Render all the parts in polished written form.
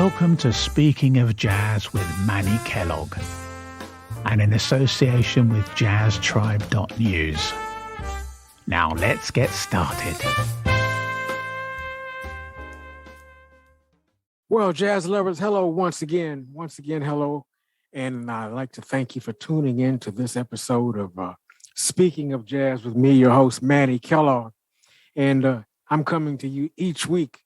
Welcome to Speaking of Jazz with Manny Kellogg, and in association with jazztribe.news. Now let's get started. Well, jazz lovers, hello once again, hello. And I'd like to thank you for tuning in to this episode of Speaking of Jazz with me, your host, Manny Kellogg. And I'm coming to you each week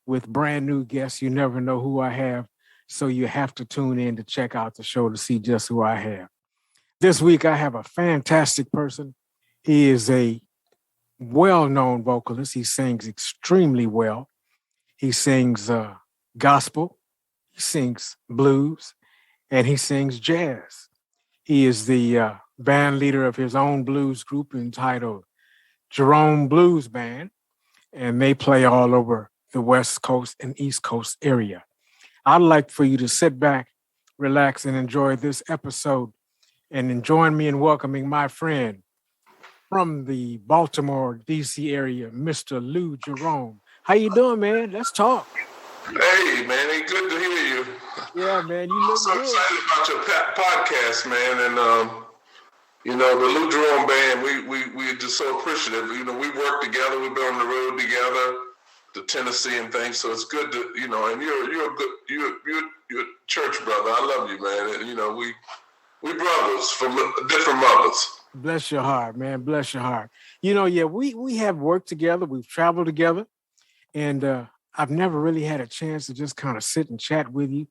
with brand new guests. You never know who I have, so you have to tune in to check out the show to see just who I have. This week, I have a fantastic person. He is a well-known vocalist. He sings extremely well. He sings gospel, he sings blues, and he sings jazz. He is the band leader of his own blues group entitled Jerome Blues Band, and they play all over the West Coast and East Coast area. I'd like for you to sit back, relax, and enjoy this episode, and join me in welcoming my friend from the Baltimore, D.C. area, Mr. Lou Jerome. How you doing, man? Let's talk. Hey, man, good to hear you. Yeah, man, you look so good. Excited about your podcast, man, and the Lou Jerome Band. We're just so appreciative. You know, we work together. We've been on the road together to Tennessee and things. So it's good to, and you're a good, you're a church brother. I love you, man. And, we brothers from different mothers. Bless your heart, man. Bless your heart. We have worked together. We've traveled together, and I've never really had a chance to just kind of sit and chat with you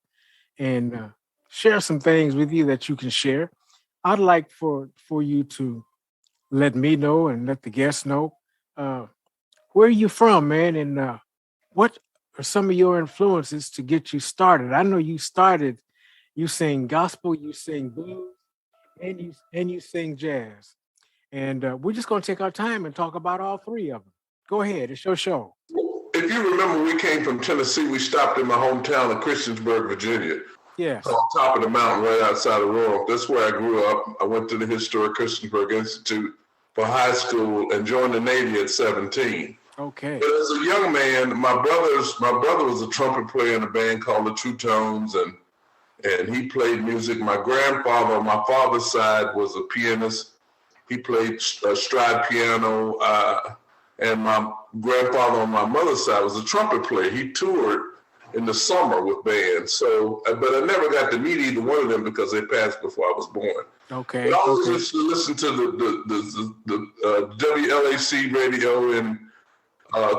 and share some things with you that you can share. I'd like for you to let me know and let the guests know where are you from, man, and what are some of your influences to get you started? I know you sing gospel, you sing blues, and you sing jazz. And we're just going to take our time and talk about all three of them. Go ahead. It's your show. If you remember, we came from Tennessee. We stopped in my hometown of Christiansburg, Virginia. Yes. On top of the mountain right outside of Roanoke. That's where I grew up. I went to the Historical Christiansburg Institute for high school and joined the Navy at 17. Okay. But as a young man, my brother was a trumpet player in a band called the True Tones, and he played music. My grandfather on my father's side was a pianist. He played stride piano, and my grandfather on my mother's side was a trumpet player. He toured in the summer with bands. So, but I never got to meet either one of them because they passed before I was born. Okay. But I was just listen to the WLAC radio and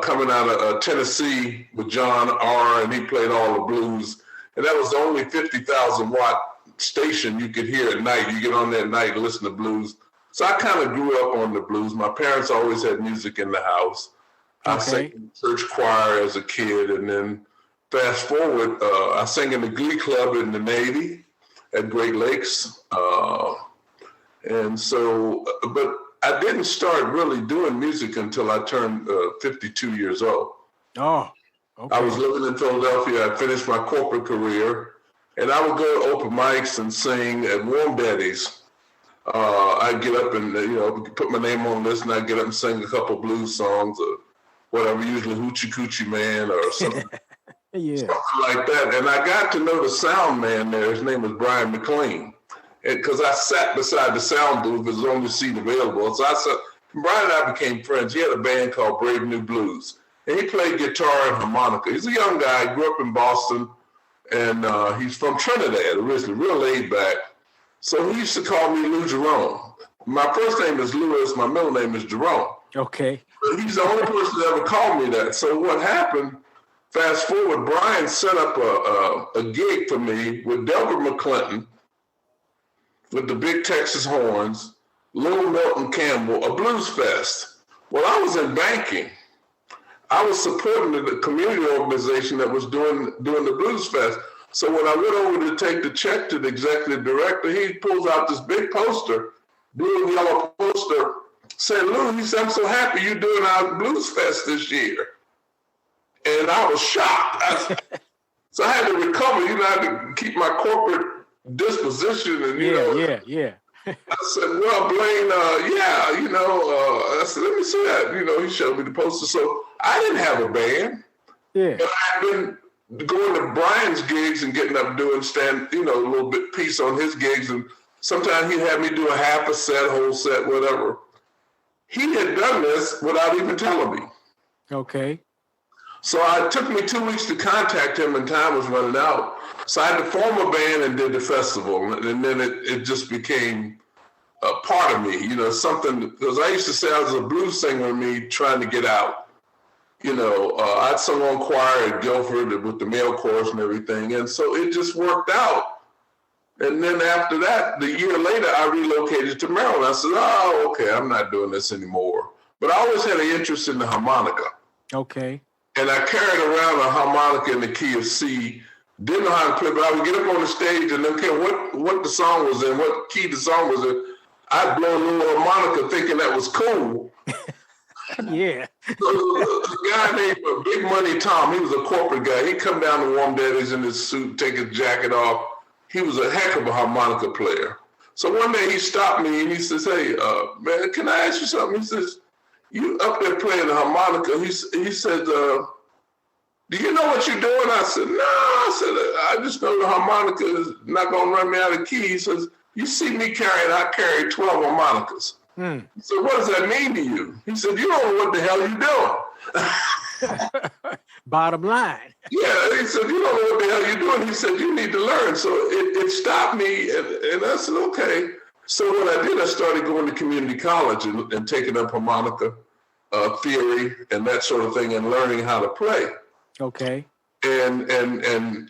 coming out of Tennessee with John R. and he played all the blues. And that was the only 50,000 watt station you could hear at night. You get on that night and listen to blues. So I kind of grew up on the blues. My parents always had music in the house. I sang in the church choir as a kid, and then fast forward, I sang in the Glee Club in the Navy at Great Lakes. And so, but I didn't start really doing music until I turned 52 years old. Oh, okay. I was living in Philadelphia. I finished my corporate career, and I would go to open mics and sing at Warm Daddy's. I'd get up and, put my name on the list, and I'd get up and sing a couple blues songs or whatever, usually Hoochie Coochie Man or something. Yeah. Something like that. And I got to know the sound man there. His name was Brian McLean. Because I sat beside the sound booth, it was the only seat available. So Brian and I became friends. He had a band called Brave New Blues. And he played guitar and harmonica. He's a young guy, grew up in Boston, and he's from Trinidad originally, real laid back. So he used to call me Lou Jerome. My first name is Louis, my middle name is Jerome. Okay. But he's the only person that ever called me that. So what happened, fast forward, Brian set up a gig for me with Delbert McClinton, with the Big Texas Horns, Lil Milton Campbell, a blues fest. Well, I was in banking. I was supporting the community organization that was doing the blues fest. So when I went over to take the check to the executive director, he pulls out this big poster, blue and yellow poster, saying, Lou, he said, I'm so happy you're doing our blues fest this year. And I was shocked. So I had to recover, I had to keep my corporate disposition and, Yeah. I said, well, Blaine, I said, let me see that. He showed me the poster. So I didn't have a band. Yeah. But I had been going to Brian's gigs and getting up doing a little bit piece on his gigs, and sometimes he'd have me do a half a set, whole set, whatever. He had done this without even telling me. Okay. So it took me 2 weeks to contact him, and time was running out. So I had to form a band and did the festival, and then it just became a part of me, something, because I used to say I was a blues singer in me trying to get out. I'd sung on choir at Guilford with the male chorus and everything, and so it just worked out. And then after that, the year later, I relocated to Maryland. I said, oh, okay, I'm not doing this anymore. But I always had an interest in the harmonica. Okay. And I carried around a harmonica in the key of C. Didn't know how to play, but I would get up on the stage and didn't care what the song was in, what key the song was in. I'd blow a little harmonica thinking that was cool. Yeah. So a guy named Big Money Tom, he was a corporate guy. He'd come down to Warm Daddies in his suit, take his jacket off. He was a heck of a harmonica player. So one day he stopped me and he says, hey, man, can I ask you something? He says, you up there playing the harmonica. He said, do you know what you're doing? I said, no. I just know the harmonica is not going to run me out of key. He says, you see me I carry 12 harmonicas. He said, what does that mean to you? He said, you don't know what the hell you're doing. Bottom line. Yeah, he said, you don't know what the hell you're doing. He said, you need to learn. So it stopped me, and I said, okay. So what I did, I started going to community college and taking up harmonica theory and that sort of thing and learning how to play. Okay. And then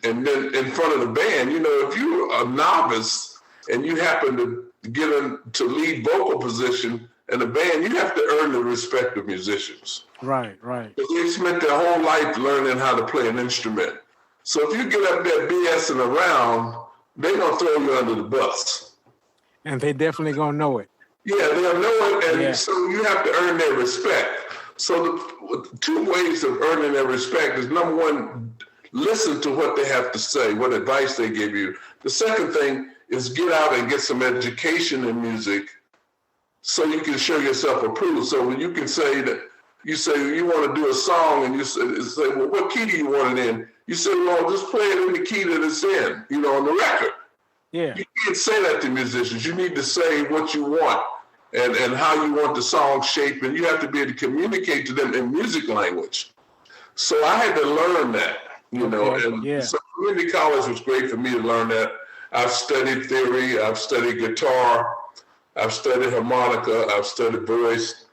in front of the band, if you're a novice and you happen to get into lead vocal position in a band, you have to earn the respect of musicians. Right. Because they spent their whole life learning how to play an instrument. So if you get up there BSing around, they're going to throw you under the bus. And they definitely going to know it. Yeah, they'll know it, and so you have to earn their respect. So the two ways of earning their respect is, number one, listen to what they have to say, what advice they give you. The second thing is get out and get some education in music so you can show yourself approved. So when you can say that, you say you want to do a song and you say, well, what key do you want it in? You say, well, just play it in the key that it's in, on the record. Yeah. You can't say that to musicians. You need to say what you want and how you want the song shaped, and you have to be able to communicate to them in music language. So I had to learn that, So community college was great for me to learn that. I've studied theory, I've studied guitar, I've studied harmonica, I've studied voice,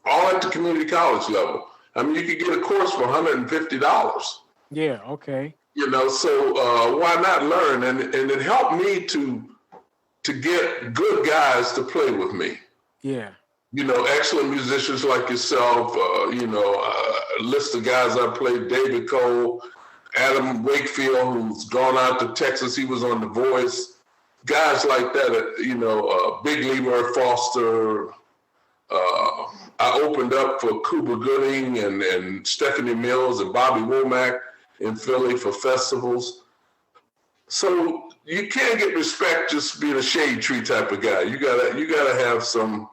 all at the community college level. I mean, you could get a course for $150. Yeah, okay. So why not learn? And it helped me to get good guys to play with me. Yeah. Excellent musicians like yourself, a list of guys I played, David Cole, Adam Wakefield, who's gone out to Texas. He was on The Voice. Guys like that, Big Leroy Foster. I opened up for Cuba Gooding and Stephanie Mills and Bobby Womack in Philly for festivals. So you can't get respect just being a shade tree type of guy. You gotta have some.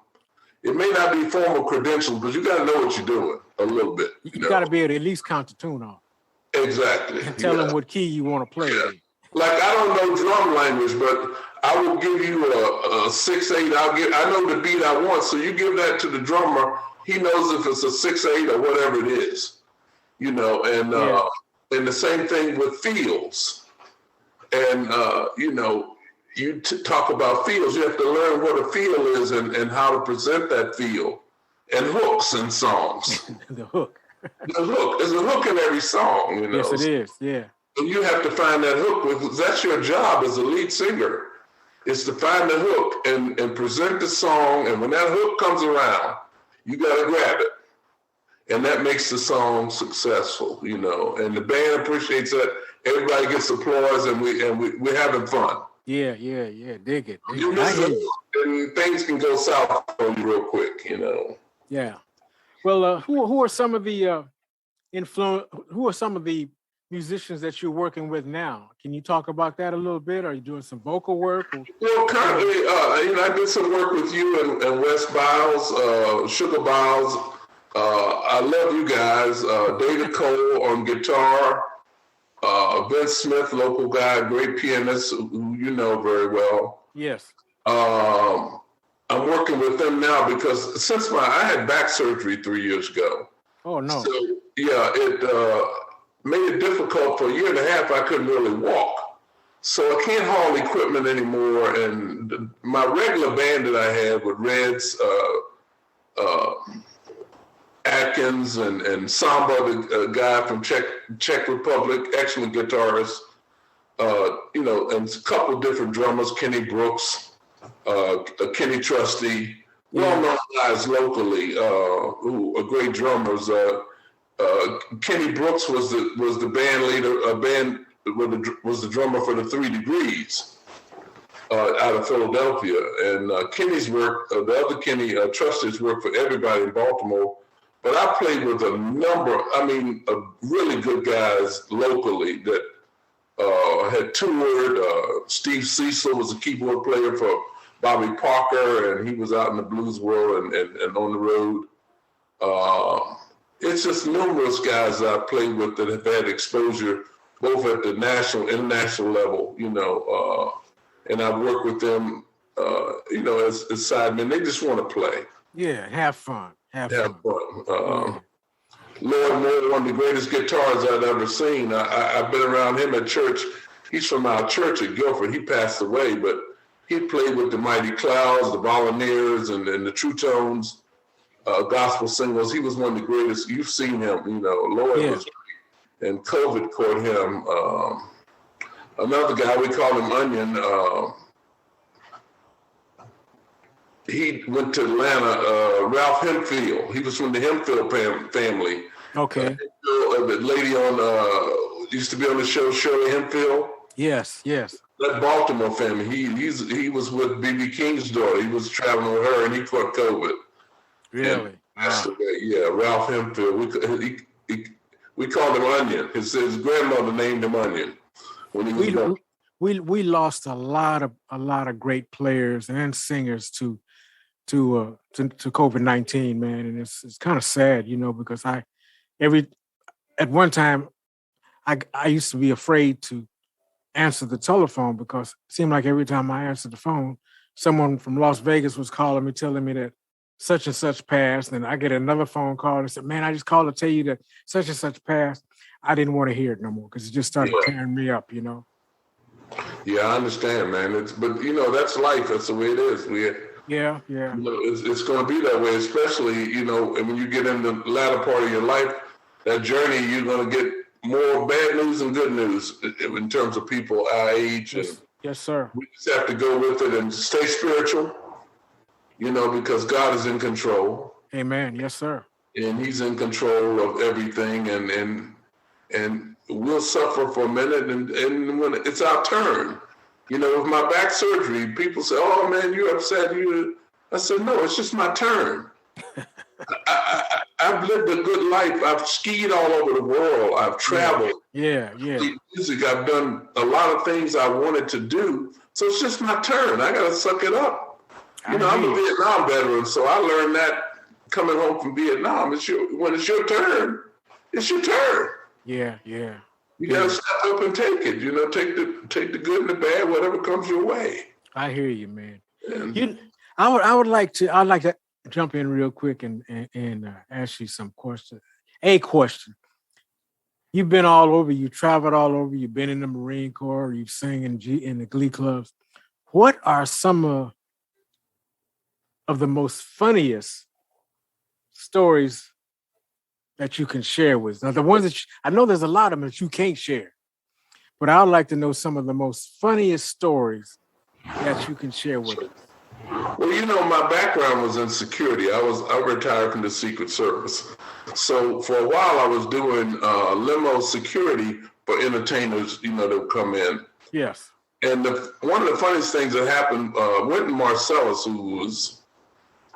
It may not be formal credentials, but you gotta know what you're doing a little bit. You gotta be able to at least count the tune off. Exactly. And tell them what key you want to play. Yeah. Like I don't know drum language, but I will give you a 6/8. I know the beat I want, so you give that to the drummer. He knows if it's a 6/8 or whatever it is, And the same thing with feels. And you talk about feels. You have to learn what a feel is and how to present that feel. And hooks in songs. The hook. The hook. There's a hook in every song. Yes, it is. Yeah. And you have to find that hook, because that's your job as a lead singer, is to find the hook and present the song. And when that hook comes around, you got to grab it. And that makes the song successful, and the band appreciates that. Everybody gets applause, and we're having fun. Yeah. Dig it. And things can go south on you real quick, Yeah. Well, who are some of the who are some of the musicians that you're working with now? Can you talk about that a little bit? Are you doing some vocal work? Well, currently, I did some work with you and Wes Biles, Sugar Biles. I love you guys. David Cole on guitar. Vince Smith, local guy, great pianist who you know very well. Yes. I'm working with them now because since I had back surgery 3 years ago. Oh, no. So, yeah, it made it difficult for a year and a half. I couldn't really walk. So I can't haul equipment anymore. And my regular band that I had with Reds, Atkins and Samba, the guy from Czech Republic, excellent guitarist, and a couple of different drummers, Kenny Brooks, Kenny Trusty, well-known guys locally who are great drummers. Kenny Brooks was the band leader, was the drummer for the 3 Degrees out of Philadelphia. And Kenny's work, the other Kenny Trusty's work for everybody in Baltimore. But I played with a number, of really good guys locally that had toured. Steve Cecil was a keyboard player for Bobby Parker, and he was out in the blues world and on the road. It's just numerous guys that I played with that have had exposure both at the national, international level, and I've worked with them, as sidemen. They just want to play. Yeah, have fun. Have fun. Lloyd Moore, one of the greatest guitarists I've ever seen. I've been around him at church. He's from our church at Guilford. He passed away, but he played with the Mighty Clouds, the Volunteers, and the True Tones, gospel singers. He was one of the greatest. You've seen him, Lloyd was great. And COVID caught him. Another guy, we call him Onion, he went to Atlanta, Ralph Hempfield. He was from the Hempfield family. Okay. The lady used to be on the show, Shirley Hempfield. Yes. That Baltimore family. He was with B.B. King's daughter. He was traveling with her, and he caught COVID. Really? Wow. Yeah, Ralph Hempfield. We called him Onion. His grandmother named him Onion when he was born. We lost a lot of great players and singers to COVID-19, man, and it's kind of sad, because at one time I used to be afraid to answer the telephone because it seemed like every time I answered the phone, someone from Las Vegas was calling me, telling me that such and such passed, and I get another phone call and said, "Man, I just called to tell you that such and such passed." I didn't want to hear it no more because it just started tearing me up, Yeah, I understand, man. But that's life. That's the way it is. Yeah. It's going to be that way, especially, and when you get in the latter part of your life, that journey, you're going to get more bad news and good news in terms of people our age. Yes, sir. We just have to go with it and stay spiritual, because God is in control. Amen. Yes, sir. And he's in control of everything. And we'll suffer for a minute, and when it's our turn, with my back surgery, people say, "Oh man, you're upset." I said, "No, it's just my turn." I've lived a good life. I've skied all over the world. I've traveled. Yeah. Music. I've done a lot of things I wanted to do. So it's just my turn. I got to suck it up. I'm a Vietnam veteran, so I learned that coming home from Vietnam. When it's your turn, it's your turn. Yeah. You gotta step up and take it. Take the good and the bad, whatever comes your way. I hear you, man. I'd like to jump in real quick and ask you some questions. A question. You've been all over. You traveled all over. You've been in the Marine Corps. You've sang in the glee clubs. What are some of the most funniest stories that you can share with us? Now, the ones that I know there's a lot of them that you can't share, but I would like to know some of the most funniest stories that you can share with us. Well, my background was in security. I retired from the Secret Service. So for a while I was doing limo security for entertainers, that would come in. Yes. And one of the funniest things that happened, Wynton Marsalis, who was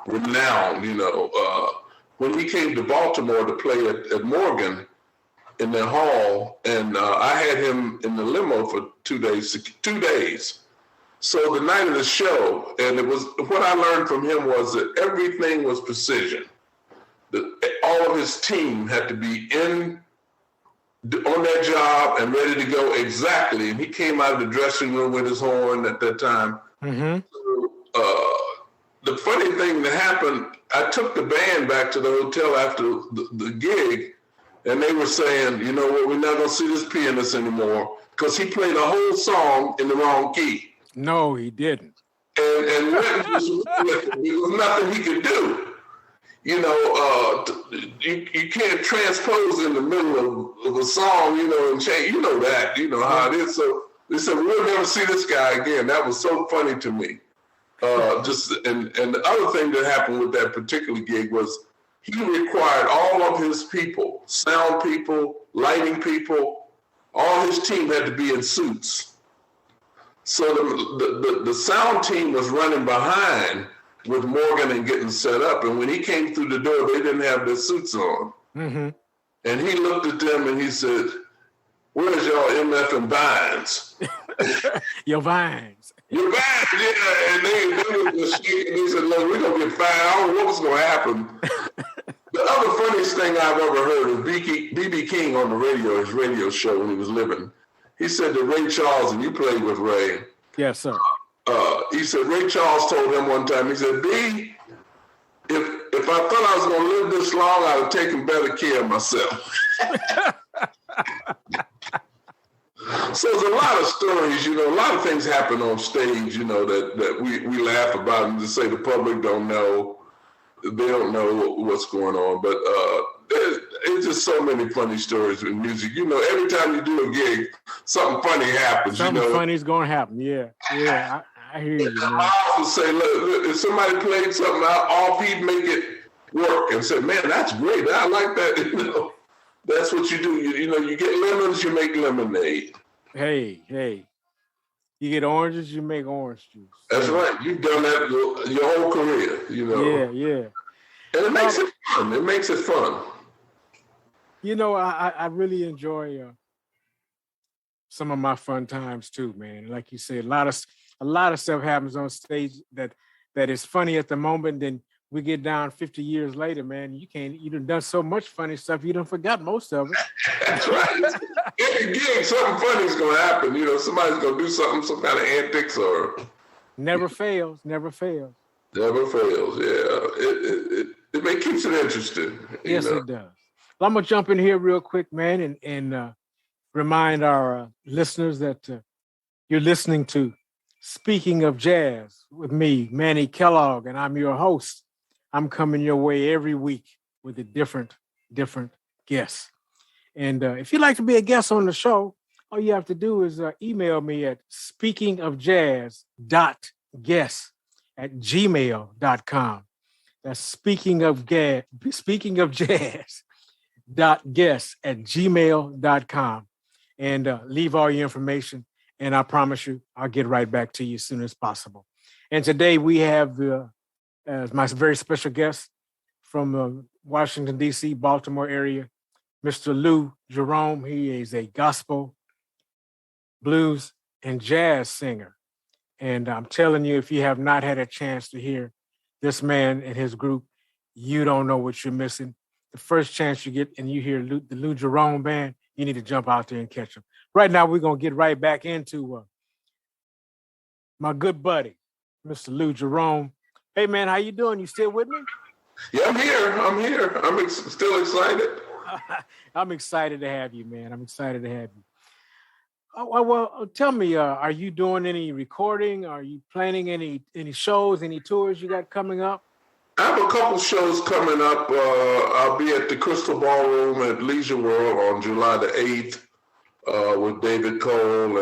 renowned, when he came to Baltimore to play at Morgan in the hall, and I had him in the limo for 2 days. So the night of the show, and what I learned from him was that everything was precision. All of his team had to be in on that job and ready to go exactly. And he came out of the dressing room with his horn at that time. Mm-hmm. So, the funny thing that happened, I took the band back to the hotel after the gig, and they were saying, you know what, we're not going to see this pianist anymore because he played a whole song in the wrong key. No, he didn't. And there was nothing he could do. You know, you can't transpose in the middle of a song, you know, and change. You know that. You know how it is. So they said, we'll never see this guy again. That was so funny to me. And the other thing that happened with that particular gig was he required all of his people, sound people, lighting people, all his team had to be in suits. So the sound team was running behind with Morgan and getting set up. And when he came through the door, they didn't have their suits on. Mm-hmm. And he looked at them and he said, where's y'all MF and Vines? Your Vines. Your Vines, yeah. And they were just shaking. They said, look, we're going to get fired. I don't know what's going to happen. The other funniest thing I've ever heard is B.B. King on the radio, his radio show when he was living. He said to Ray Charles, and you played with Ray. Yes, sir. He said, Ray Charles told him one time, he said, B, if I thought I was going to live this long, I'd have taken better care of myself. So there's a lot of stories, you know, a lot of things happen on stage, you know, that we laugh about and just say the public don't know. They don't know what's going on. But it's just so many funny stories with music. You know, every time you do a gig, something funny happens. Something funny's going to happen, yeah. I hear you. I often say, look, if somebody played something out, off, he'd make it work and say, man, that's great. I like that. You know, that's what you do. You know, you get lemons, you make lemonade. Hey. You get oranges, you make orange juice. That's right. You've done that your whole career, you know. Yeah. And it makes it fun. It makes it fun. You know, I really enjoy some of my fun times too, man. Like you said, a lot of stuff happens on stage that is funny at the moment. Then we get down 50 years later, man. You done so much funny stuff, you done forgot most of it. That's right. Every gig, something funny is going to happen. You know, somebody's going to do something, some kind of antics or. Never fails. Never fails. Yeah. It keeps it interesting. Yes, it does. Well, I'm going to jump in here real quick, man, and remind our listeners that you're listening to Speaking of Jazz with me, Manny Kellogg, and I'm your host. I'm coming your way every week with a different guest. And if you'd like to be a guest on the show, all you have to do is email me at speakingofjazz.guest@gmail.com. That's speakingofjazz.guest@gmail.com. And leave all your information. And I promise you, I'll get right back to you as soon as possible. And today we have as my very special guest from Washington, D.C., Baltimore area, Mr. Lou Jerome. He is a gospel, blues, and jazz singer. And I'm telling you, if you have not had a chance to hear this man and his group, you don't know what you're missing. The first chance you get and you hear the Lou Jerome Band, you need to jump out there and catch them. Right now, we're going to get right back into my good buddy, Mr. Lou Jerome. Hey, man, how you doing? You still with me? Yeah, I'm here. I'm still excited. I'm excited to have you, man. I'm excited to have you. Oh, well, tell me, are you doing any recording? Are you planning any shows, any tours you got coming up? I have a couple shows coming up. I'll be at the Crystal Ballroom at Leisure World on July the 8th with David Cole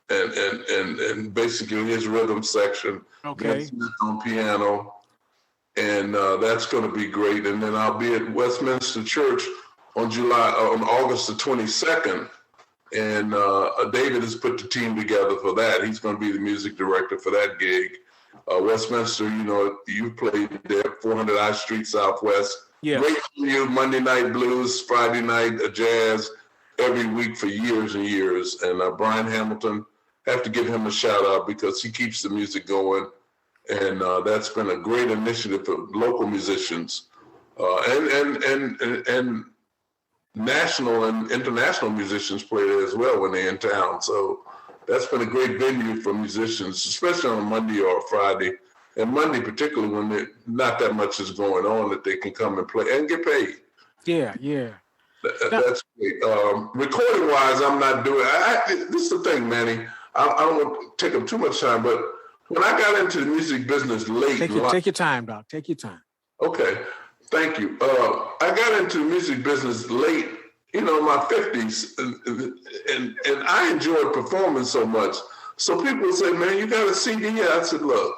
and basically his rhythm section. Okay. On piano. And that's going to be great. And then I'll be at Westminster Church on August the 22nd. And David has put the team together for that. He's going to be the music director for that gig. Westminster, you know, you played there, 400 I Street Southwest. Yeah. Great venue, Monday night blues, Friday night jazz, every week for years and years. And Brian Hamilton, have to give him a shout out because he keeps the music going. And that's been a great initiative for local musicians. And national and international musicians play there as well when they're in town. So that's been a great venue for musicians, especially on a Monday or a Friday. And Monday, particularly when not that much is going on, that they can come and play and get paid. Yeah. That's great. Recording-wise, I'm not doing. This is the thing, Manny. I don't want to take up too much time, but when I got into the music business late, take your time, Doc. Take your time. Okay, thank you. I got into the music business late, in my 50s, and I enjoyed performing so much. So people would say, "Man, you got a CD?" I said, "Look,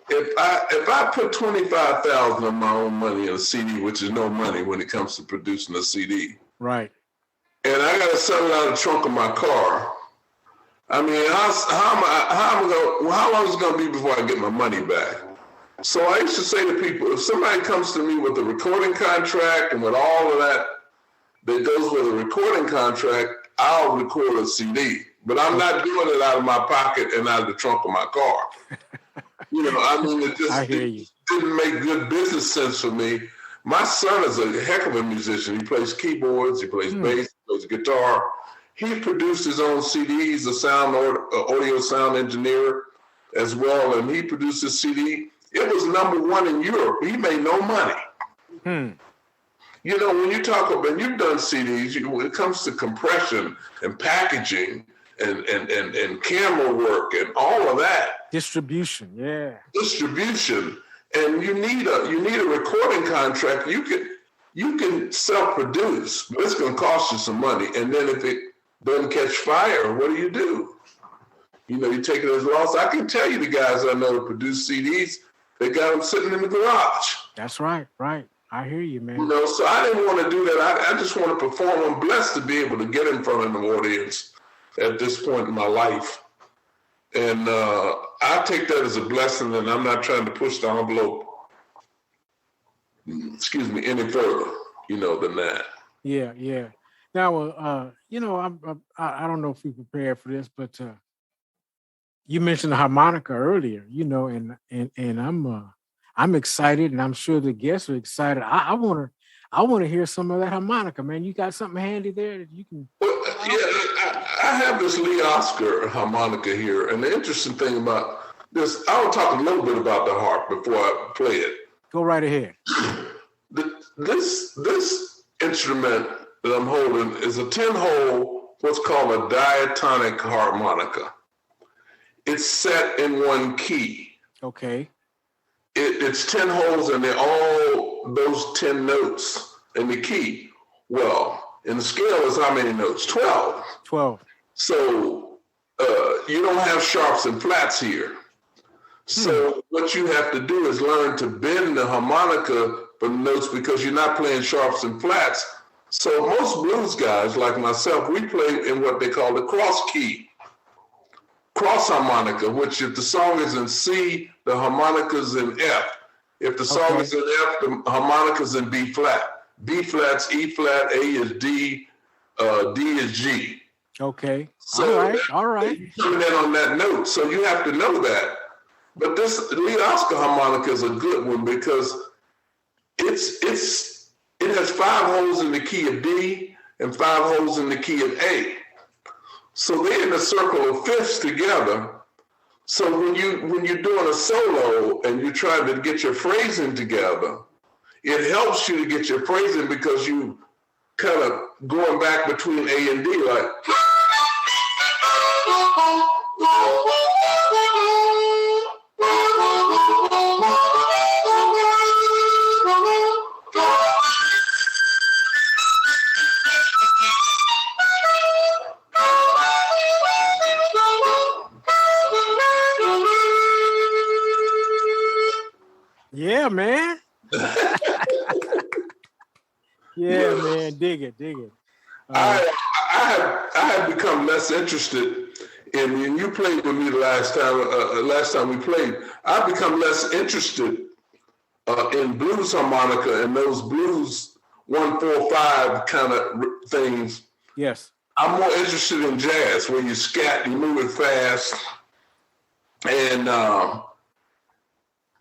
if I put $25,000 of my own money in a CD, which is no money when it comes to producing a CD, right? And I got to sell it out of the trunk of my car. I mean, how long is it going to be before I get my money back?" So I used to say to people, if somebody comes to me with a recording contract and with all of that goes with a recording contract, I'll record a CD. But I'm not doing it out of my pocket and out of the trunk of my car. It just didn't make good business sense for me. My son is a heck of a musician. He plays keyboards, he plays bass, he plays guitar. He produced his own CDs, audio sound engineer as well, and he produced his CD. It was #1 in Europe. He made no money. When you talk about, you've done CDs, when it comes to compression and packaging and camera work and all of that. Distribution. And you need a recording contract. You can self-produce, but it's going to cost you some money. And then if it doesn't catch fire, what do? You take it as loss. I can tell you the guys I know that produce CDs, they got them sitting in the garage. That's right. I hear you, man. So I didn't want to do that. I just want to perform. I'm blessed to be able to get in front of an audience at this point in my life. And I take that as a blessing, and I'm not trying to push the envelope, any further, than that. Yeah. Now, I don't know if we prepared for this, but you mentioned the harmonica earlier, and I'm excited, and I'm sure the guests are excited. I want to hear some of that harmonica, man. You got something handy there that you can? Well, I have this Lee Oscar harmonica here, and the interesting thing about this, I'll talk a little bit about the harp before I play it. Go right ahead. This instrument that I'm holding is a 10-hole, what's called a diatonic harmonica. It's set in one key. Okay. It's 10 holes, and they're all those 10 notes in the key. Well, in the scale is how many notes? 12. 12. So you don't have sharps and flats here. So what you have to do is learn to bend the harmonica for notes, because you're not playing sharps and flats. So most blues guys like myself, we play in what they call the cross key. Cross harmonica, which if the song is in C, the harmonica's in F. If the song is in F, the harmonica's in B flat. B flat's E flat, A is D, D is G. Okay. So all right. Coming in on that note, so you have to know that. But this Lee Oscar harmonica is a good one because it has 5 holes in the key of D and 5 holes in the key of A. So they're in a circle of fifths together. So when you're doing a solo and you're trying to get your phrasing together, it helps you to get your phrasing because you kind of going back between A and D, like. Yeah, man. Yeah, man. Dig it. I have become less interested in, when you played with me the last time we played, I've become less interested in blues harmonica and those blues 1-4-5 kind of things. Yes. I'm more interested in jazz, where you scat, you move it fast, and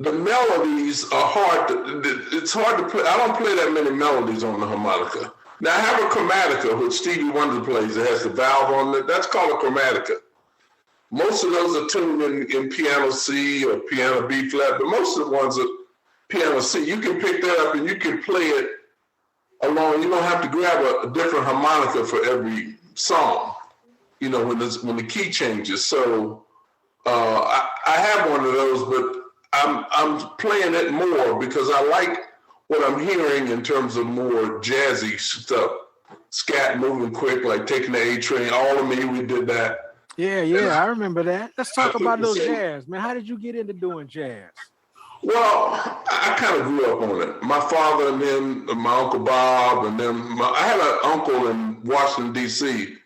the melodies are hard. It's hard to play. I don't play that many melodies on the harmonica. Now, I have a chromatica, which Stevie Wonder plays. It has the valve on it. That's called a chromatica. Most of those are tuned in piano C or piano B flat, but most of the ones are piano C. You can pick that up and you can play it along. You don't have to grab a different harmonica for every song, when the key changes. So I have one of those, but I'm playing it more because I like what I'm hearing in terms of more jazzy stuff. Scat, moving quick, like Taking the A Train. All of Me, we did that. Yeah, I remember that. Let's talk about those jazz, man. How did you get into doing jazz? Well, I kind of grew up on it. My father and then my Uncle Bob and then I had an uncle in Washington, D.C.,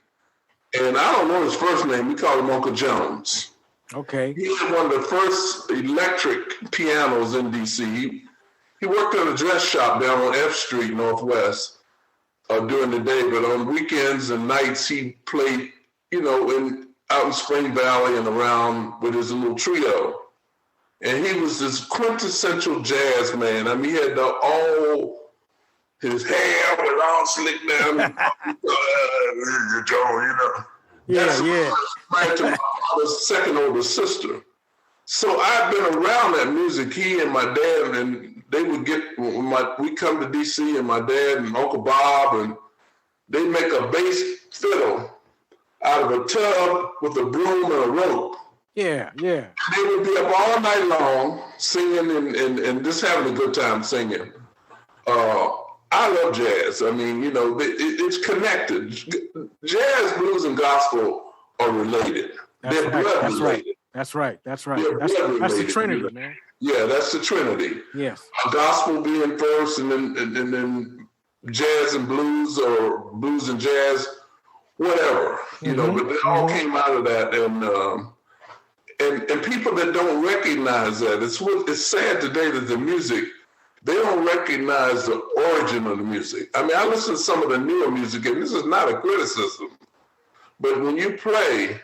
and I don't know his first name. We called him Uncle Jones. Okay. He had one of the first electric pianos in D.C. He worked at a dress shop down on F Street, Northwest, during the day, but on weekends and nights he played, out in Spring Valley and around with his little trio. And he was this quintessential jazz man. I mean, he had his hair was all slicked down. That's married to my father's second oldest sister. So I've been around that music. He and my dad, and they would we come to DC, and my dad and Uncle Bob, and they make a bass fiddle out of a tub with a broom and a rope. Yeah. They would be up all night long singing and just having a good time singing. I love jazz. I mean, it's connected. Jazz, blues, and gospel are related. They're blood related. That's right. That's the Trinity, man. Yeah, that's the Trinity. Yes. Gospel being first, and then jazz and blues, or blues and jazz, whatever. But they all came out of that, and people that don't recognize that, it's sad today that the music, they don't recognize the origin of the music. I mean, I listen to some of the newer music, and this is not a criticism, but when you play,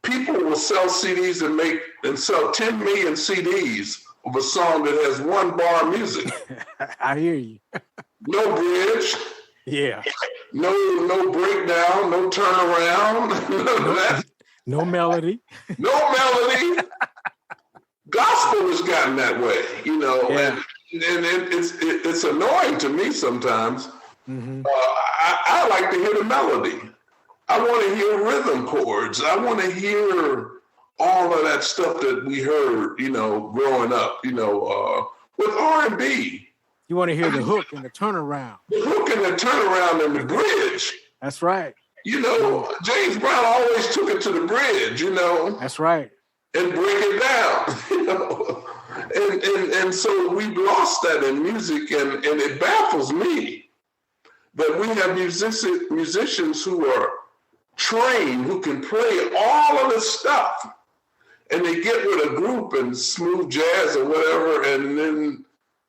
people will sell CDs and sell 10 million CDs of a song that has one bar of music. I hear you. No bridge. Yeah. No breakdown, no turnaround, none of that. No melody. No melody. Gospel has gotten that way, Yeah. and it's annoying to me sometimes. Mm-hmm. I like to hear the melody. I want to hear rhythm chords. I want to hear all of that stuff that we heard, growing up, with R&B. You want to hear the hook and the turnaround. The hook and the turnaround and the bridge. That's right. James Brown always took it to the bridge, That's right. And break it down, And so we've lost that in music, and it baffles me that we have musicians who are trained, who can play all of this stuff, and they get with a group and smooth jazz or whatever, and then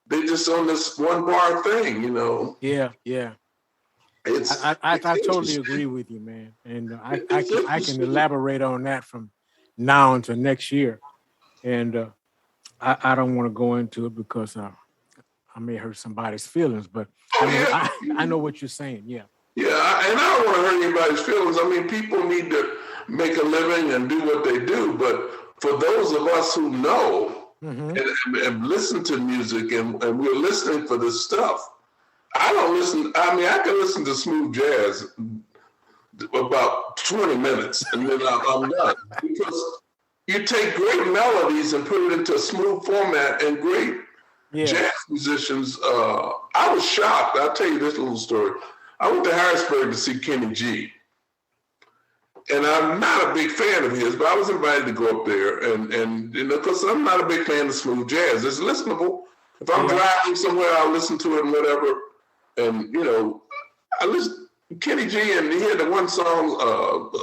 they just on this one bar thing, Yeah. I totally agree with you, man, and I can elaborate on that from now until next year, and I don't want to go into it because I may hurt somebody's feelings, but I know what you're saying. Yeah. Yeah, and I don't want to hurt anybody's feelings. I mean, people need to make a living and do what they do, but for those of us who know and listen to music and we're listening for this stuff, I don't listen. I mean, I can listen to smooth jazz about 20 minutes and then I'm done, because you take great melodies and put it into a smooth format, and great jazz musicians. I was shocked. I'll tell you this little story. I went to Harrisburg to see Kenny G. And I'm not a big fan of his, but I was invited to go up there. And because I'm not a big fan of smooth jazz. It's listenable. If I'm driving somewhere, I'll listen to it and whatever. And, I listen to Kenny G, and he had the one song,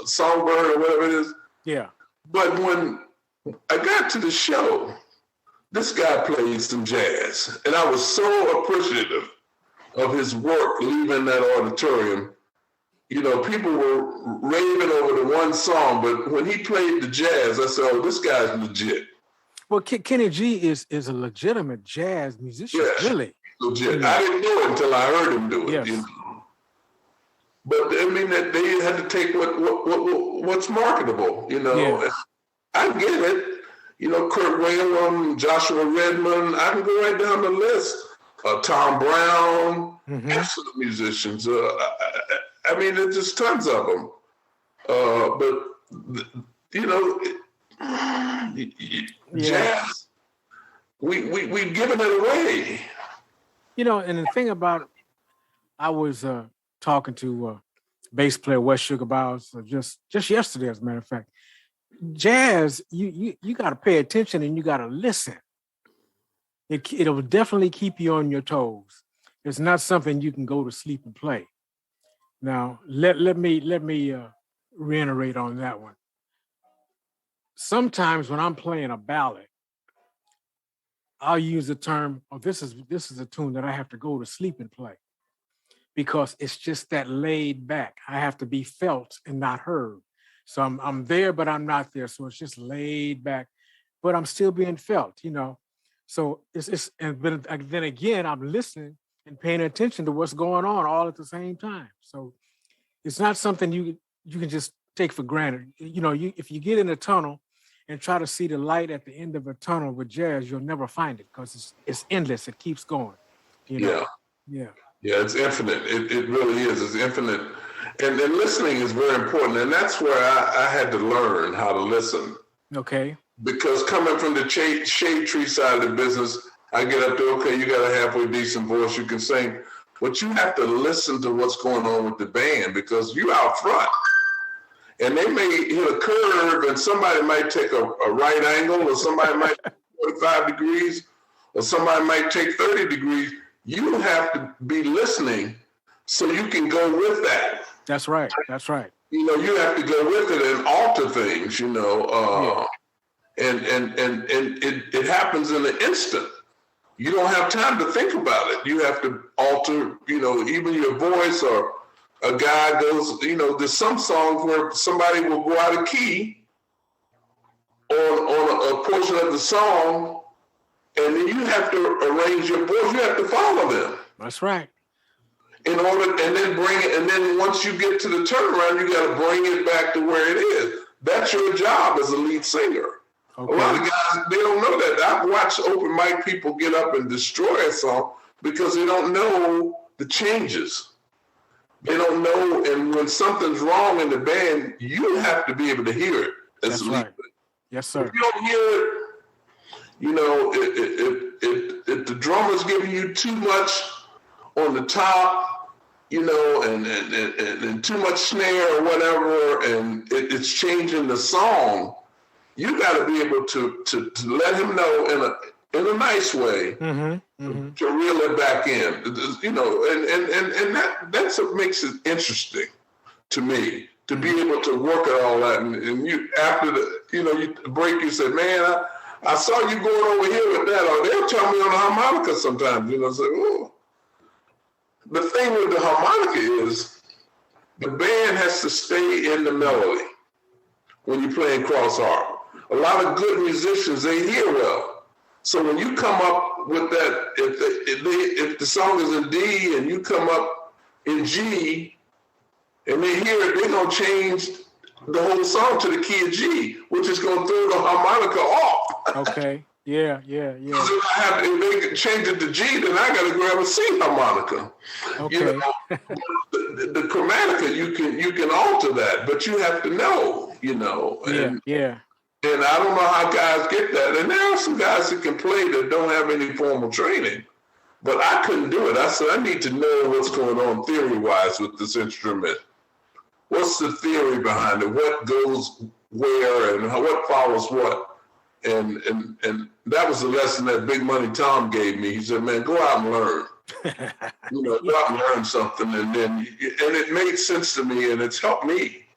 Songbird or whatever it is. Yeah. But when I got to the show, this guy played some jazz. And I was so appreciative of his work leaving that auditorium. People were raving over the one song, but when he played the jazz, I said, oh, this guy's legit. Well, Kenny G is a legitimate jazz musician, really. legit. I didn't know it until I heard him do it. Yes. You know? But I mean, that they had to take what's marketable. You know, Yeah. I get it. You know, Kurt Whalum, Joshua Redmond. I can go right down the list. Tom Brown, excellent musicians. I mean, there's just tons of them. But you know, jazz, we've given it away. You know, and the thing about it, I was talking to bass player Wes Sugar Bowles just yesterday, as a matter of fact. Jazz, you got to pay attention and you got to listen. It'll definitely keep you on your toes. It's not something you can go to sleep and play. Now, let me reiterate on that one. Sometimes when I'm playing a ballad, I'll use the term, "Oh, this is a tune that I have to go to sleep and play," because it's just that laid back. I have to be felt and not heard. So I'm there, but I'm not there. So it's just laid back, but I'm still being felt, you know. So then again, I'm listening and paying attention to what's going on all at the same time. So it's not something you can just take for granted. You know, if you get in a tunnel and try to see the light at the end of a tunnel with jazz, you'll never find it because it's endless. It keeps going. You know? Yeah. It's infinite. It really is. It's infinite. And listening is very important. And that's where I had to learn how to listen. Okay. Because coming from the shade tree side of the business, I get up to, okay, you got a halfway decent voice, you can sing, but you have to listen to what's going on with the band because you out front. And they may hit a curve and somebody might take a right angle or somebody might 45 degrees or somebody might take 30 degrees. You have to be listening so you can go with that. That's right. That's right. You know, you have to go with it and alter things, you know. And it happens in an instant. You don't have time to think about it. You have to alter, you know, even your voice, or a guy goes, you know, there's some songs where somebody will go out of key on a portion of the song, and then you have to arrange your voice. You have to follow them. That's right. And then bring it, and then once you get to the turnaround, you got to bring it back to where it is. That's your job as a lead singer. Okay. A lot of guys, they don't know that. I've watched open mic people get up and destroy a song because they don't know the changes. They don't know, and when something's wrong in the band, you have to be able to hear it as a lead singer. Yes, sir. If you don't hear it, you know, if the drummer's giving you too much on the top, you know, and too much snare or whatever, and it's changing the song, you got to be able to let him know in a nice way to reel it back in, you know, and that's what makes it interesting to me, to be able to work at all that. And you, after the break, you said, man, I saw you going over here with that, or they'll tell me on the harmonica sometimes, you know, say, oh. The thing with the harmonica is the band has to stay in the melody when you're playing cross harp. A lot of good musicians, they hear well. So when you come up with that, if the song is in D and you come up in G and they hear it, they're going to change the whole song to the key of G, which is going to throw the harmonica off. Okay. Yeah. If they change it to G, then I got to grab a C harmonica. Okay. You know, the chromatica, you can alter that, but you have to know, you know. And I don't know how guys get that. And there are some guys that can play that don't have any formal training, but I couldn't do it. I said, I need to know what's going on theory-wise with this instrument. What's the theory behind it? What goes where and what follows what? And that was the lesson that Big Money Tom gave me. He said, man, go out and learn. You know, go out and learn something. And it made sense to me, and it's helped me.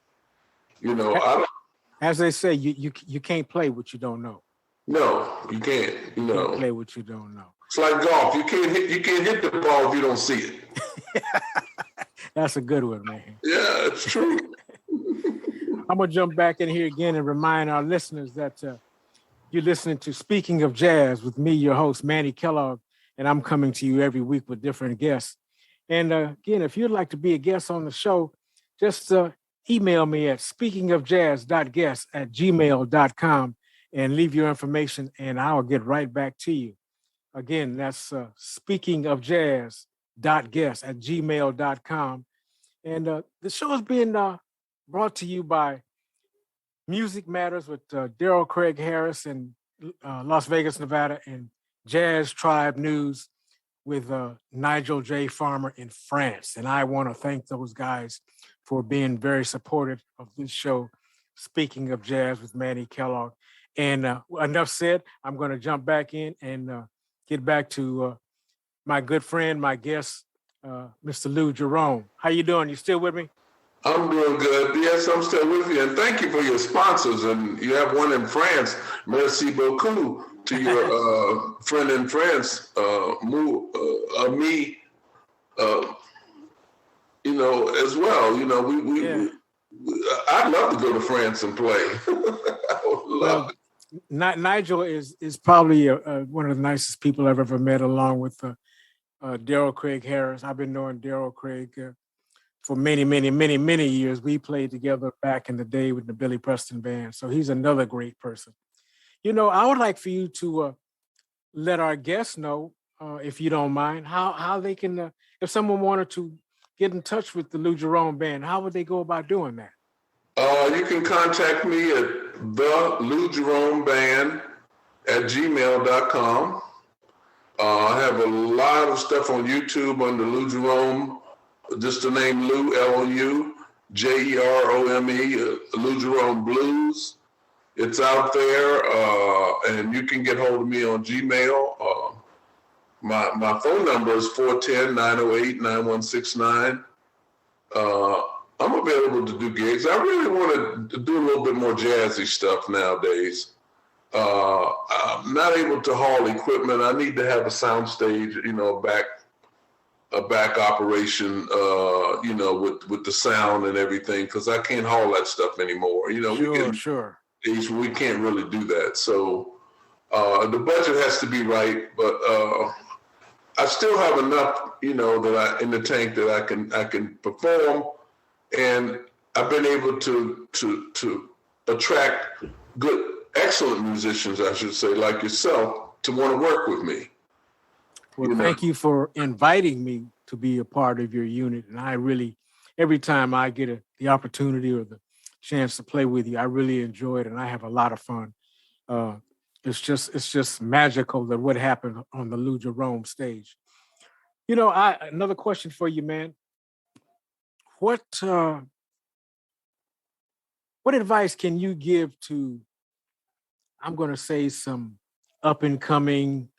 You know, as they say, you can't play what you don't know. No, you can't. You know, play what you don't know. It's like golf. You can't hit the ball if you don't see it. That's a good one, man. Yeah, it's true. I'm gonna jump back in here again and remind our listeners that you're listening to Speaking of Jazz with me, your host, Manny Kellogg. and I'm coming to you every week with different guests. And again, if you'd like to be a guest on the show, just email me at speakingofjazz.guest@gmail.com and leave your information, and I'll get right back to you. Again, that's speakingofjazz.guest@gmail.com. And the show is being brought to you by Music Matters with Daryl Craig Harris in Las Vegas, Nevada, and Jazz Tribe News with Nigel J. Farmer in France. And I want to thank those guys for being very supportive of this show, Speaking of Jazz with Manny Kellogg. And enough said, I'm going to jump back in and get back to my good friend, my guest, Mr. Lou Jerome. How you doing? You still with me? I'm doing good. Yes, I'm still with you. And thank you for your sponsors. And you have one in France. Merci beaucoup to your friend in France, me, as well. I'd love to go to France and play. I would love it. Nigel is probably one of the nicest people I've ever met, along with Daryl Craig Harris. I've been knowing Daryl Craig for many, many, many, many years. We played together back in the day with the Billy Preston Band. So he's another great person. I would like for you to let our guests know, if you don't mind, how they can, if someone wanted to get in touch with the Lou Jerome Band, how would they go about doing that? You can contact me at the Lou Jerome Band @gmail.com. I have a lot of stuff on YouTube under Lou Jerome, just the name Lou, Lou Jerome, Lou Jerome Blues. It's out there, and you can get hold of me on Gmail. My phone number is 410-908-9169. I'm available to do gigs. I really want to do a little bit more jazzy stuff nowadays. I'm not able to haul equipment. I need to have a sound stage, a back operation, with the sound and everything, because I can't haul that stuff anymore. Sure. We can't really do that. So the budget has to be right, but I still have enough, that in the tank that I can perform. And I've been able to attract excellent musicians, I should say, like yourself, to want to work with me. Well, thank you for inviting me to be a part of your unit. And I really, every time I get the opportunity or the chance to play with you, I really enjoy it, and I have a lot of fun. It's just magical that what happened on the Lou Jerome stage. Another question for you, man. What advice can you give to, I'm going to say, some up and coming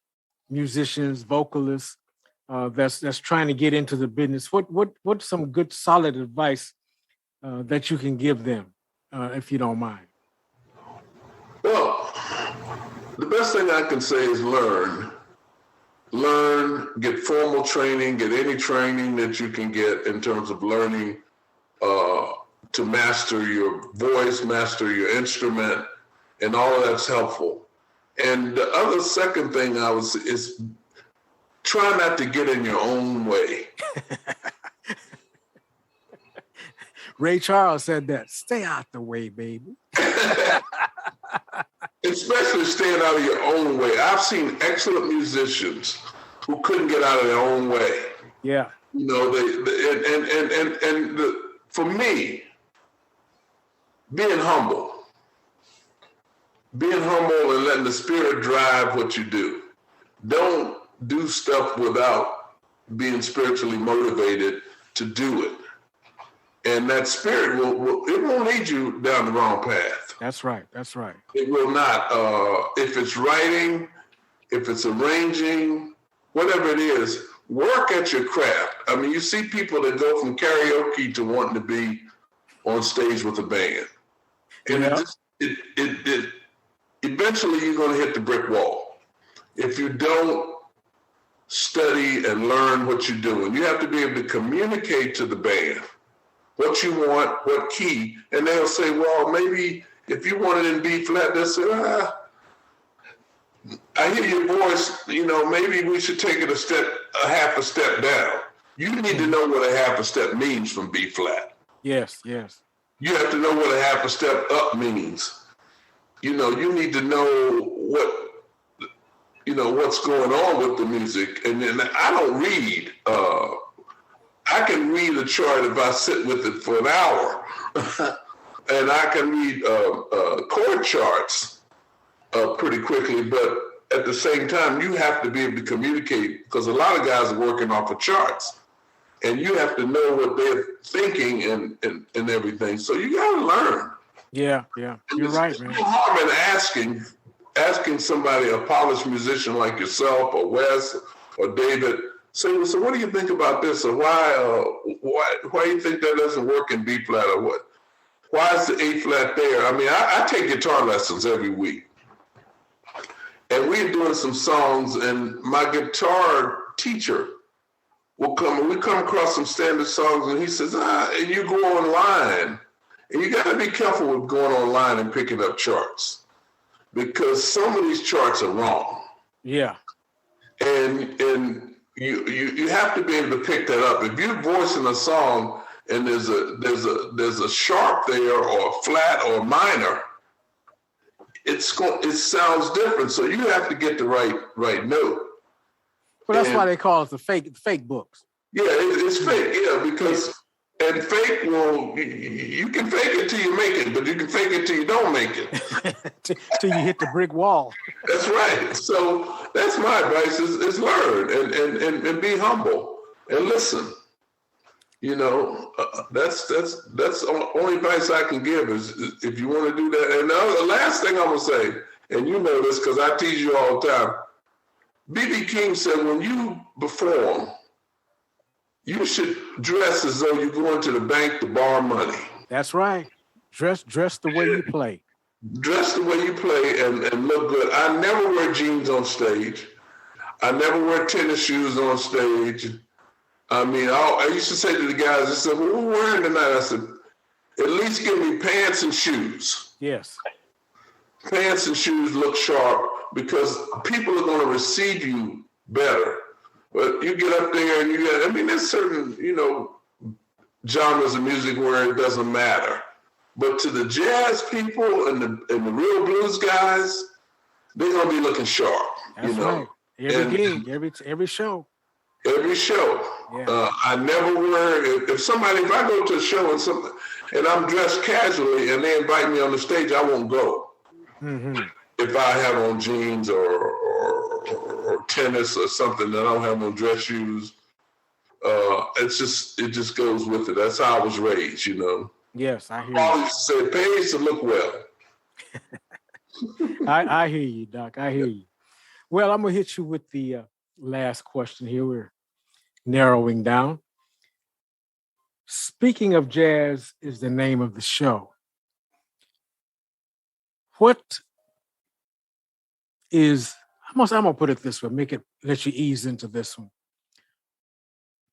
musicians, vocalists that's trying to get into the business? What's some good solid advice that you can give them, if you don't mind? Well, the best thing I can say is learn, get formal training, get any training that you can get in terms of learning to master your voice, master your instrument, and all of that's helpful. And the other second thing is try not to get in your own way. Ray Charles said that. Stay out the way, baby. Especially staying out of your own way. I've seen excellent musicians who couldn't get out of their own way. Yeah. For me, being humble and letting the Spirit drive what you do. Don't do stuff without being spiritually motivated to do it. And that Spirit it won't lead you down the wrong path. That's right. It will not. If it's writing, if it's arranging, whatever it is, work at your craft. I mean, you see people that go from karaoke to wanting to be on stage with a band. And eventually you're going to hit the brick wall. If you don't study and learn what you're doing, you have to be able to communicate to the band what you want, what key, and they'll say, well, maybe if you want it in B flat, they'll say, I hear your voice, maybe we should take it a half a step down. You need to know what a half a step means from B flat. Yes. You have to know what a half a step up means. You need to know what's going on with the music. And then I don't read. I can read a chart if I sit with it for an hour. And I can read chord charts pretty quickly. But at the same time, you have to be able to communicate, because a lot of guys are working off of charts. And you have to know what they're thinking and everything. So you got to learn. Yeah. You're right, man. There's no harm in asking somebody, a polished musician like yourself or Wes or David, so what do you think about this? Or why do you think that doesn't work in B flat, or what? Why is the A flat there? I mean, I take guitar lessons every week. And we're doing some songs, and my guitar teacher will come, and we come across some standard songs, and he says, and you go online, and you got to be careful with going online and picking up charts, because some of these charts are wrong. Yeah. And you have to be able to pick that up. If you're voicing a song and there's a sharp there, or a flat or a minor, it sounds different. So you have to get the right note. Well, that's why they call it the fake books. Yeah, it's fake. Yeah, because and fake, well, you can fake it till you make it, but you can fake it till you don't make it. Till you hit the brick wall. That's right. So that's my advice: is learn and be humble and listen. That's the only advice I can give is if you want to do that. And the last thing I'm gonna say, and you know this because I tease you all the time. B.B. King said, when you perform, you should dress as though you're going to the bank to borrow money. That's right. Dress the way you play. Dress the way you play and look good. I never wear jeans on stage. I never wear tennis shoes on stage. I mean, I used to say to the guys, I said, well, what are we wearing tonight? I said, at least give me pants and shoes. Yes. Pants and shoes look sharp, because people are going to receive you better. But you get up there and there's certain, genres of music where it doesn't matter. But to the jazz people and the real blues guys, they're going to be looking sharp. That's right. Every gig, every show. Every show. Yeah. I never wear, if I go to a show and I'm dressed casually and they invite me on the stage, I won't go. Mm-hmm. If I have on jeans or tennis or something, that I don't have no dress shoes, it just goes with it. That's how I was raised, Yes, I hear you. I always say it pays to look well. I hear you, Doc. I hear you. Well, I'm gonna hit you with the last question here. We're narrowing down. Speaking of Jazz is the name of the show. What is, I'm gonna put it this way, let you ease into this one.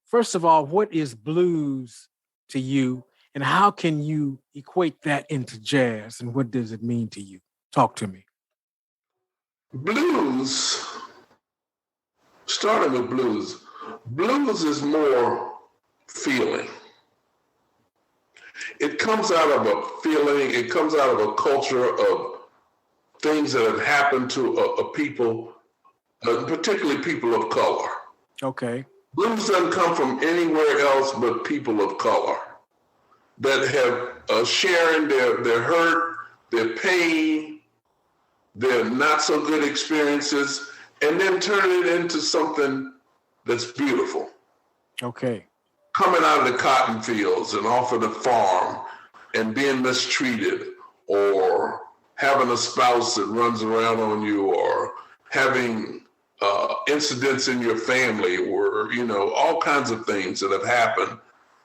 First of all, what is blues to you, and how can you equate that into jazz, and what does it mean to you? Talk to me. Blues, starting with blues is more feeling. It comes out of a feeling, it comes out of a culture of things that have happened to a people, particularly people of color. Okay. Blues doesn't come from anywhere else but people of color that have sharing their hurt, their pain, their not so good experiences, and then turn it into something that's beautiful. Okay. Coming out of the cotton fields and off of the farm and being mistreated, or having a spouse that runs around on you, or having incidents in your family, or, all kinds of things that have happened.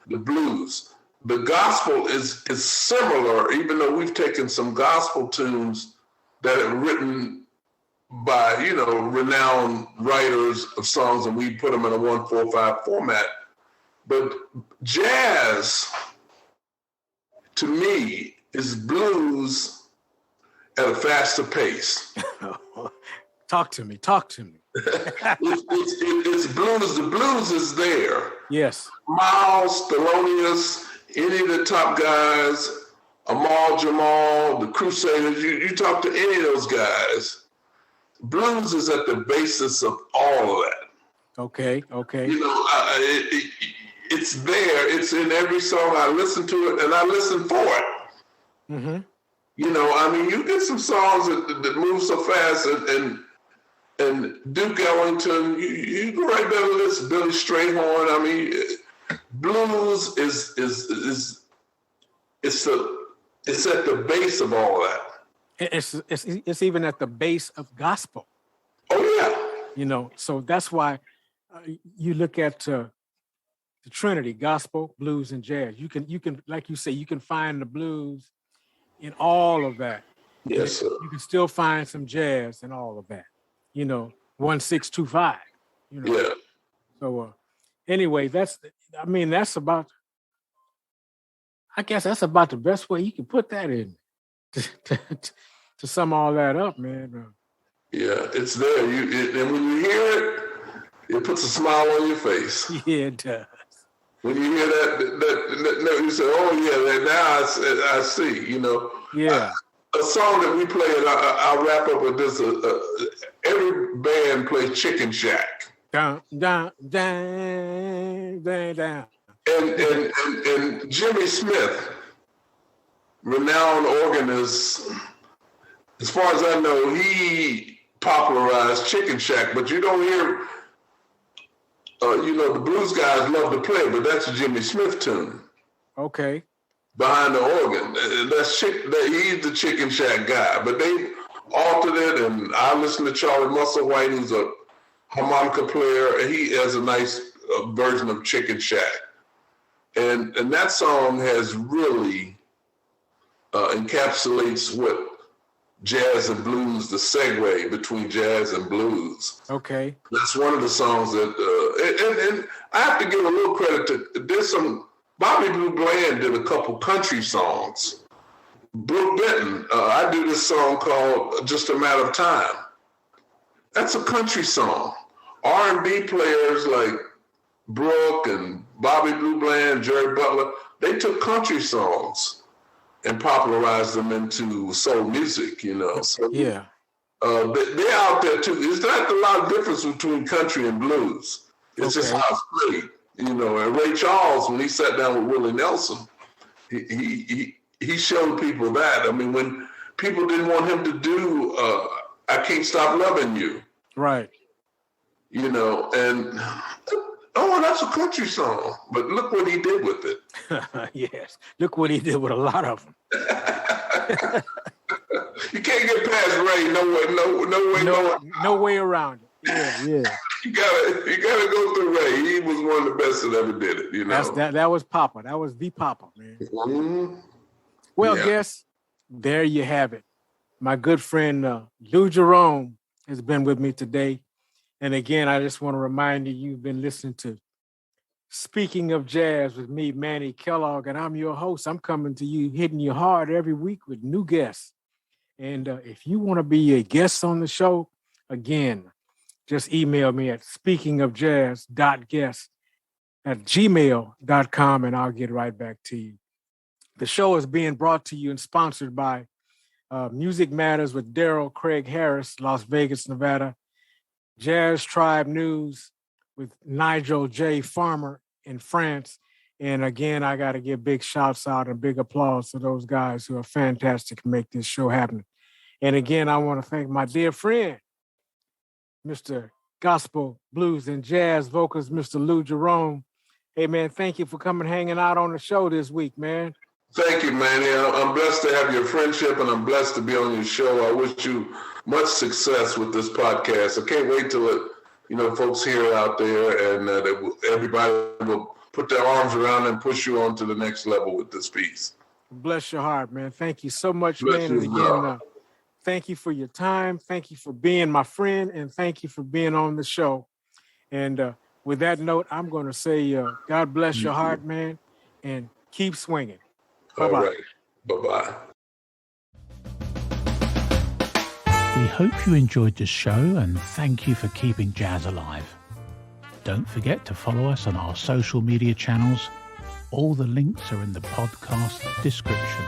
The blues. The gospel is similar, even though we've taken some gospel tunes that are written by, renowned writers of songs, and we put them in a 1-4-5 format. But jazz, to me, is blues at a faster pace. Talk to me. Talk to me. It's blues. The blues is there. Yes. Miles, Thelonious, any of the top guys, Amal Jamal, the Crusaders, you talk to any of those guys, blues is at the basis of all of that. Okay. You know, it's there. It's in every song. I listen to it, and I listen for it. Mm-hmm. You know, I mean, you get some songs that move so fast, and Duke Ellington, you go right down the list, Billy Strayhorn. I mean, blues is it's at the base of all that. It's even at the base of gospel. Oh yeah. You know, so that's why you look at the Trinity: gospel, blues, and jazz. You can, like you say, you can find the blues in all of that. Yes, sir. You can still find some jazz in all of that. You know, 1-6-2-5. You know. Yeah. So anyway, that's about. I guess that's about the best way you can put that in to sum all that up, man. Yeah, it's there. And when you hear it puts a smile on your face. Yeah, it does. When you hear that you say, "Oh yeah," now I see. You know. Yeah. A song that we play, and I'll wrap up with this. Every band plays Chicken Shack. Down, down, down, down, down. And Jimmy Smith, renowned organist, as far as I know, he popularized Chicken Shack, but you don't hear, the blues guys love to play, but that's a Jimmy Smith tune. Okay. Behind the organ. He's the Chicken Shack guy, but they altered it, and I listen to Charlie Musselwhite, who's a harmonica player, and he has a nice version of Chicken Shack. And that song has really encapsulates what jazz and blues, the segue between jazz and blues. Okay. That's one of the songs that, and I have to give a little credit to, Bobby Blue Bland did a couple country songs. Brooke Benton, I do this song called Just a Matter of Time. That's a country song. R&B players like Brooke and Bobby Blue Bland, Jerry Butler, they took country songs and popularized them into soul music, you know. So, yeah. They're out there too. There's not a lot of difference between country and blues. It's just how it's played, you know. And Ray Charles, when he sat down with Willie Nelson, he showed people that. I mean, when people didn't want him to do I Can't Stop Loving You. Right. You know, and that's a country song. But look what he did with it. Yes. Look what he did with a lot of them. You can't get past Ray. No way around it. Yeah. You gotta go through Ray. He was one of the best that ever did it, you know. That was Papa. That was the Papa, man. Mm-hmm. Well, guess there you have it. My good friend Lou Jerome has been with me today. And again, I just want to remind you, you've been listening to Speaking of Jazz with me, Manny Kellogg, and I'm your host. I'm coming to you, hitting you hard every week with new guests. And if you want to be a guest on the show, again, just email me at speakingofjazz.guest@gmail.com, and I'll get right back to you. The show is being brought to you and sponsored by Music Matters with Daryl Craig Harris, Las Vegas, Nevada. Jazz Tribe News with Nigel J. Farmer in France. And again, I got to give big shouts out and big applause to those guys who are fantastic to make this show happen. And again, I want to thank my dear friend, Mr. Gospel, Blues, and Jazz vocalist, Mr. Lou Jerome. Hey, man, thank you for coming hanging out on the show this week, man. Thank you, Manny. I'm blessed to have your friendship, and I'm blessed to be on your show. I wish you much success with this podcast. I can't wait till folks hear it out there, and everybody will put their arms around and push you on to the next level with this piece. Bless your heart, man. Thank you so much, man. And again, thank you for your time. Thank you for being my friend, and thank you for being on the show. And with that note, I'm going to say, God bless your heart, man, and keep swinging. Bye-bye. All right. Bye-bye. We hope you enjoyed the show and thank you for keeping jazz alive. Don't forget to follow us on our social media channels. All the links are in the podcast description.